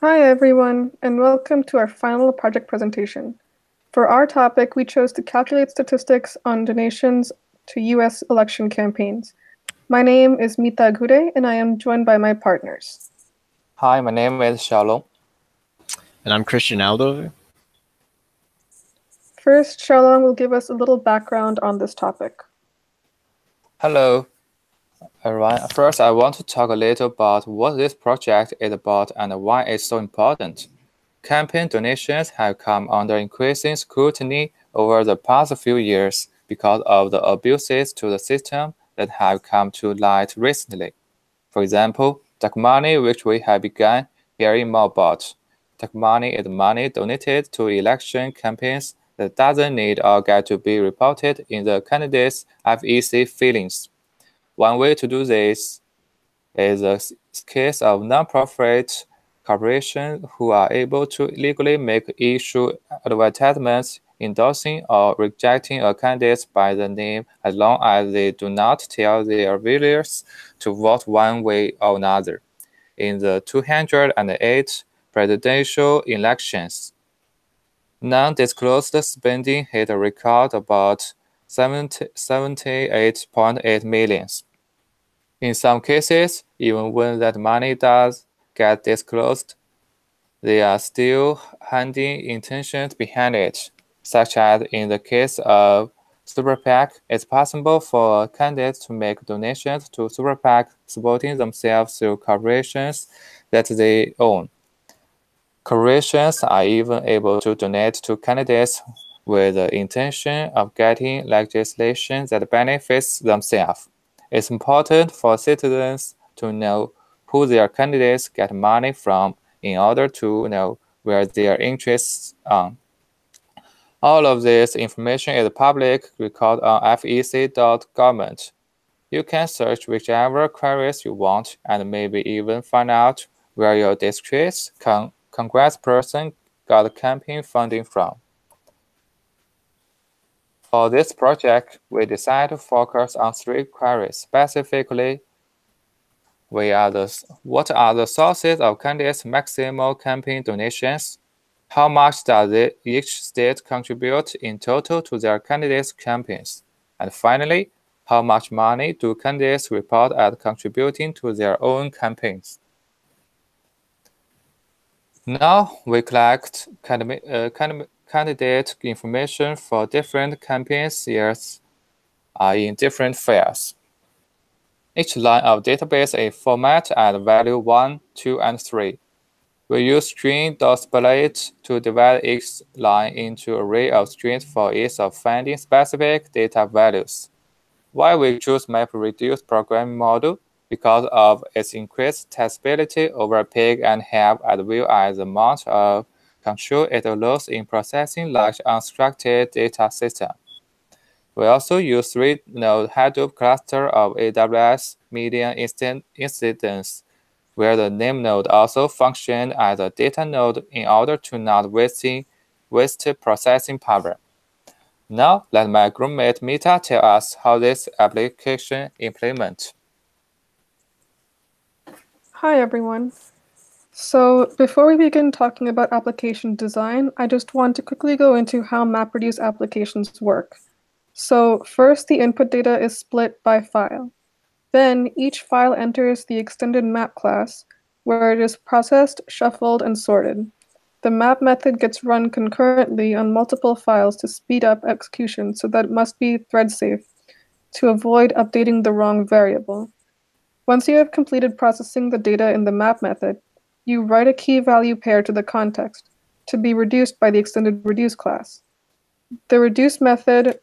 Hi everyone, and welcome to our final project presentation. For our topic, we chose to calculate statistics on donations to US election campaigns. My name is Mita Gure, and I am joined by my partners. Hi, my name is Xiaolong. And I'm Christian Aldo. First, Xiaolong will give us a little background on this topic. Hello, everyone. First, I want to talk a little about what this project is about and why it's so important. Campaign donations have come under increasing scrutiny over the past few years because of the abuses to the system that have come to light recently. For example, dark money, which we have begun hearing more about. Dark money is money donated to election campaigns that doesn't need or get to be reported in the candidate's FEC filings. One way to do this is a case of nonprofit corporations who are able to legally make issue advertisements endorsing or rejecting a candidate by the name as long as they do not tell their viewers to vote one way or another. In the 208 presidential elections, non-disclosed spending hit a record about 78.8 million. In some cases, even when that money does get disclosed, there are still hidden intentions behind it, such as in the case of Super PAC. It's possible for candidates to make donations to Super PAC supporting themselves through corporations that they own. Corporations are even able to donate to candidates with the intention of getting legislation that benefits themselves. It's important for citizens to know who their candidates get money from in order to know where their interests are. All of this information is public record on fec.government. You can search whichever queries you want and maybe even find out where your district's congressperson got campaign funding from. For this project, we decided to focus on three queries. Specifically, what are the sources of candidates' maximal campaign donations? How much does each state contribute in total to their candidates' campaigns? And finally, how much money do candidates report as contributing to their own campaigns? Now we collect candidate information for different campaign years in different fields. Each line of database is formatted at value 1, 2, and 3. We use string.split to divide each line into an array of strings for ease of finding specific data values. Why we choose MapReduce programming model? Because of its increased testability over pig and help as well as the amount of control it allows in processing large unstructured data systems. We also use 3-node Hadoop cluster of AWS median incidence, where the name node also functions as a data node in order to not waste processing power. Now, let my groupmate Mita tell us how this application implements. Hi everyone. So before we begin talking about application design, I just want to quickly go into how MapReduce applications work. So first, the input data is split by file. Then each file enters the extended map class, where it is processed, shuffled, and sorted. The map method gets run concurrently on multiple files to speed up execution, so that it must be thread safe to avoid updating the wrong variable. Once you have completed processing the data in the map method, you write a key value pair to the context to be reduced by the extended reduce class. The reduce method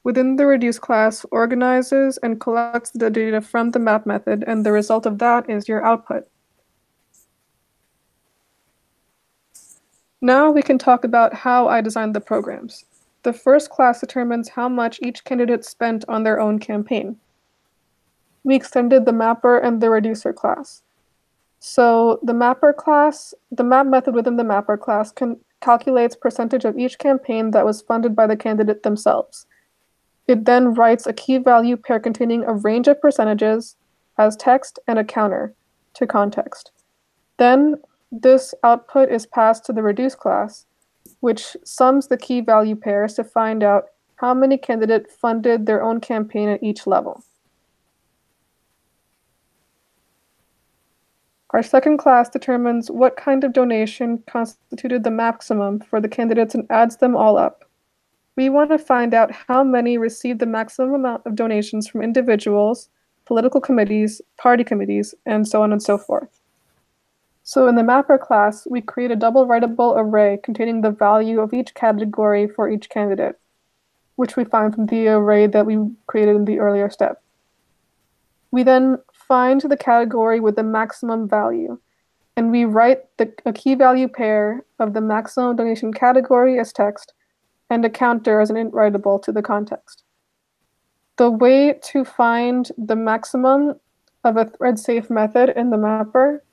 within the reduce class organizes and collects the data from the map method, and the result of that is your output. Now we can talk about how I designed the programs. The first class determines how much each candidate spent on their own campaign. We extended the mapper and the reducer class. So the mapper class, the map method within the mapper class calculates percentage of each campaign that was funded by the candidate themselves. It then writes a key value pair containing a range of percentages as text and a counter to context. Then This output is passed to the reduce class, which sums the key value pairs to find out how many candidates funded their own campaign at each level. Our second class determines what kind of donation constituted the maximum for the candidates and adds them all up. We want to find out how many received the maximum amount of donations from individuals, political committees, party committees, and so on and so forth. So in the mapper class, we create a double writable array containing the value of each category for each candidate, which we find from the array that we created in the earlier step. We then find the category with the maximum value, and we write a key value pair of the maximum donation category as text and a counter as an int writable to the context. The way to find the maximum of a thread-safe method in the mapper,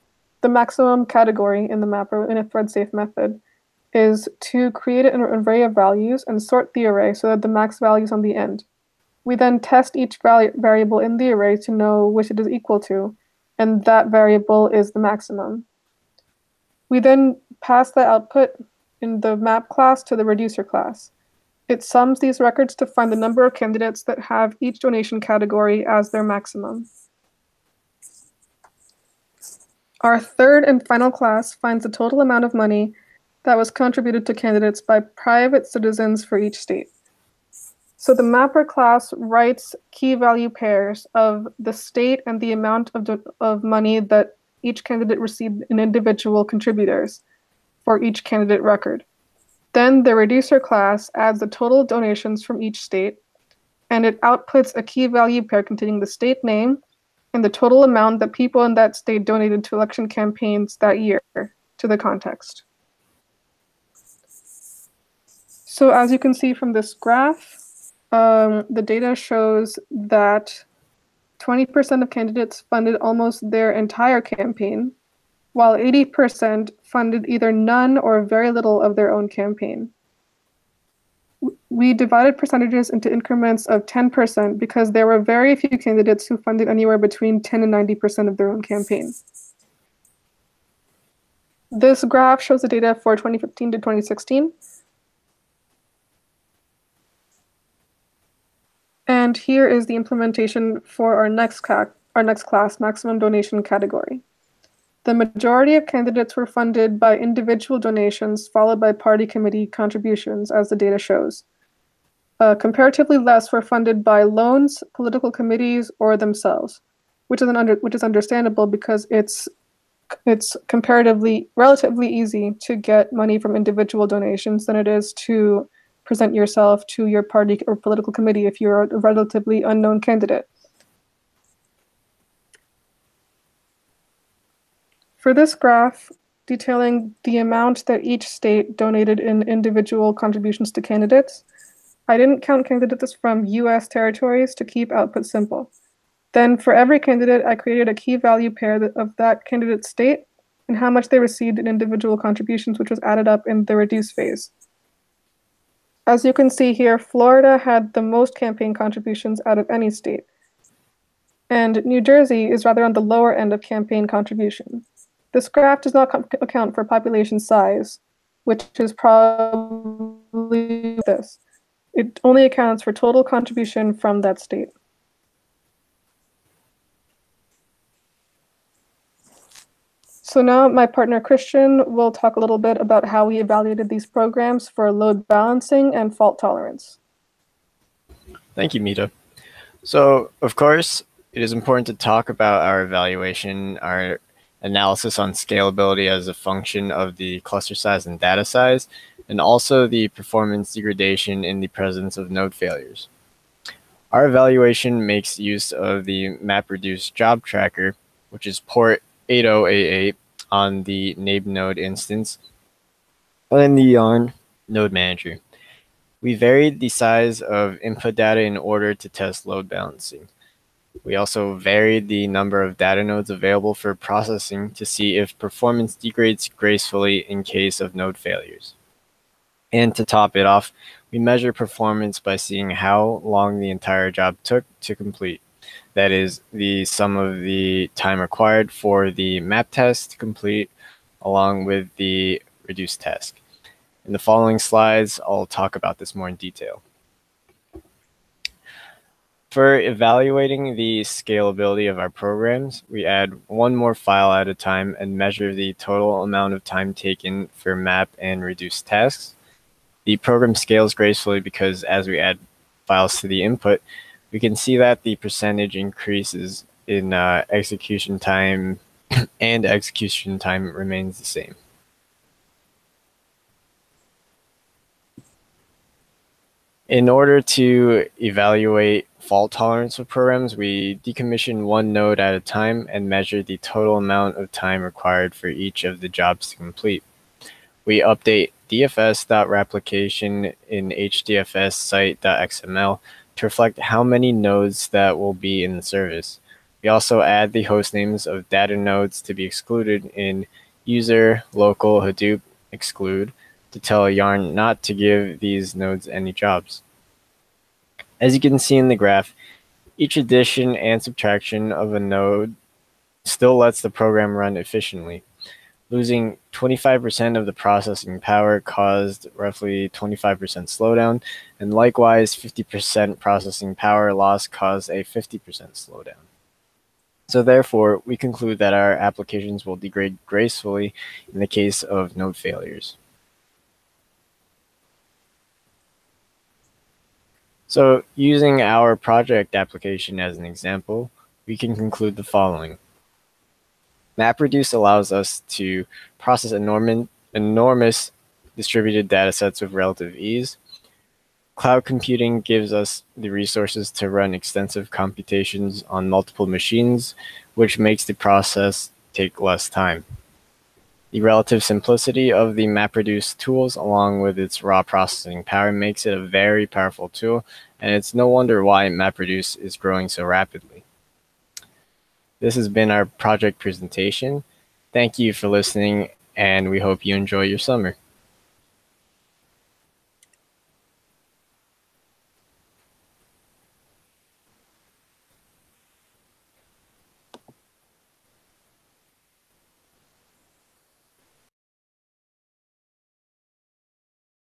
the maximum category in the mapper in a thread-safe method, is to create an array of values and sort the array so that the max value is on the end. We then test each variable in the array to know which it is equal to, and that variable is the maximum. We then pass the output in the map class to the reducer class. It sums these records to find the number of candidates that have each donation category as their maximum. Our third and final class finds the total amount of money that was contributed to candidates by private citizens for each state. So the mapper class writes key value pairs of the state and the amount of money that each candidate received in individual contributors for each candidate record. Then the reducer class adds the total donations from each state, and it outputs a key value pair containing the state name and the total amount that people in that state donated to election campaigns that year to the context. So as you can see from this graph, the data shows that 20% of candidates funded almost their entire campaign, while 80% funded either none or very little of their own campaign. We divided percentages into increments of 10% because there were very few candidates who funded anywhere between 10 and 90% of their own campaign. This graph shows the data for 2015 to 2016. And here is the implementation for our next class, maximum donation category. The majority of candidates were funded by individual donations, followed by party committee contributions, as the data shows. Comparatively less were funded by loans, political committees, or themselves, which is understandable because it's relatively easy to get money from individual donations than it is to present yourself to your party or political committee if you're a relatively unknown candidate. For this graph, detailing the amount that each state donated in individual contributions to candidates, I didn't count candidates from US territories to keep output simple. Then for every candidate, I created a key value pair of that candidate's state and how much they received in individual contributions, which was added up in the reduce phase. As you can see here, Florida had the most campaign contributions out of any state. And New Jersey is rather on the lower end of campaign contribution. This graph does not account for population size, which is probably this. It only accounts for total contribution from that state. So now my partner Christian will talk a little bit about how we evaluated these programs for load balancing and fault tolerance. Thank you, Mita. So, of course, it is important to talk about our evaluation, our analysis on scalability as a function of the cluster size and data size, and also the performance degradation in the presence of node failures. Our evaluation makes use of the MapReduce job tracker, which is port 8088 on the nabe node instance, and the yarn node manager. We varied the size of input data in order to test load balancing. We also varied the number of data nodes available for processing to see if performance degrades gracefully in case of node failures. And to top it off, we measure performance by seeing how long the entire job took to complete. That is the sum of the time required for the map test to complete, along with the reduced task. In the following slides, I'll talk about this more in detail. For evaluating the scalability of our programs, we add one more file at a time and measure the total amount of time taken for map and reduce tasks. The program scales gracefully because as we add files to the input, we can see that the percentage increases in execution time and execution time remains the same. In order to evaluate fault tolerance of programs, we decommission one node at a time and measure the total amount of time required for each of the jobs to complete. We update dfs.replication in hdfs site.xml to reflect how many nodes that will be in the service. We also add the host names of data nodes to be excluded in user local Hadoop exclude to tell Yarn not to give these nodes any jobs. As you can see in the graph, each addition and subtraction of a node still lets the program run efficiently. Losing 25% of the processing power caused roughly 25% slowdown, and likewise 50% processing power loss caused a 50% slowdown. So therefore, we conclude that our applications will degrade gracefully in the case of node failures. So using our project application as an example, we can conclude the following. MapReduce allows us to process enormous distributed data sets with relative ease. Cloud computing gives us the resources to run extensive computations on multiple machines, which makes the process take less time. The relative simplicity of the MapReduce tools, along with its raw processing power, makes it a very powerful tool, and it's no wonder why MapReduce is growing so rapidly. This has been our project presentation. Thank you for listening, and we hope you enjoy your summer.